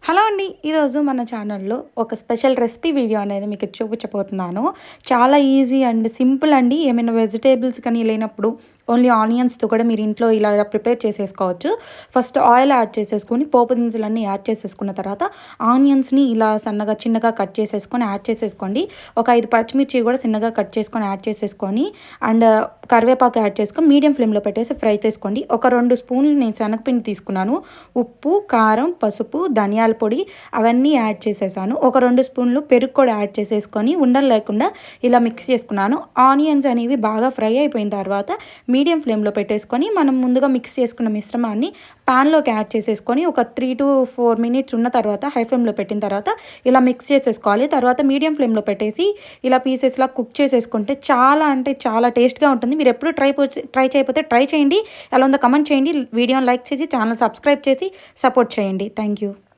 Hello అండి. ఈరోజు మన ఛానల్లో ఒక స్పెషల్ రెసిపీ వీడియో అనేది మీకు చూపించబోతున్నాను. చాలా ఈజీ అండ్ సింపుల్ అండి. ఏమైనా వెజిటేబుల్స్ కానీ లేనప్పుడు ఓన్లీ ఆనియన్స్తో కూడా మీరు ఇంట్లో ఇలా ప్రిపేర్ చేసేసుకోవచ్చు. ఫస్ట్ ఆయిల్ యాడ్ చేసేసుకొని పోపు దినుసులన్నీ యాడ్ చేసేసుకున్న తర్వాత ఆనియన్స్ని ఇలా సన్నగా చిన్నగా కట్ చేసేసుకొని యాడ్ చేసేసుకోండి. ఒక 5 పచ్చిమిర్చి కూడా చిన్నగా కట్ చేసుకొని యాడ్ చేసేసుకొని అండ్ కరివేపాకు యాడ్ చేసుకొని మీడియం ఫ్లేమ్లో పెట్టేసి ఫ్రై చేసుకోండి. ఒక 2 స్పూన్లు నేను శనగపిండి తీసుకున్నాను. ఉప్పు, కారం, పసుపు, ధనియాల పొడి అవన్నీ యాడ్ చేసేసాను. ఒక 2 స్పూన్లు పెరుగు కూడా యాడ్ చేసేసుకొని ఉండలు లేకుండా ఇలా మిక్స్ చేసుకున్నాను. ఆనియన్స్ అనేవి బాగా ఫ్రై అయిపోయిన తర్వాత మీడియం ఫ్లేమ్లో పెట్టేసుకొని మనం ముందుగా మిక్స్ చేసుకున్న మిశ్రమాన్ని ప్యాన్లోకి యాడ్ చేసేసుకొని ఒక 3 to 4 మినిట్స్ ఉన్న తర్వాత హై ఫ్లేమ్లో పెట్టిన తర్వాత ఇలా మిక్స్ చేసేసుకోవాలి. తర్వాత మీడియం ఫ్లేమ్లో పెట్టేసి ఇలా పీసెస్లా కుక్ చేసేసుకుంటే చాలా అంటే చాలా టేస్ట్గా ఉంటుంది. మీరు ఎప్పుడు ట్రై చేయకపోతే ట్రై చేయండి. ఎలా ఉందో కమెంట్ చేయండి. వీడియోని లైక్ చేసి ఛానల్ సబ్స్క్రైబ్ చేసి సపోర్ట్ చేయండి. Thank you.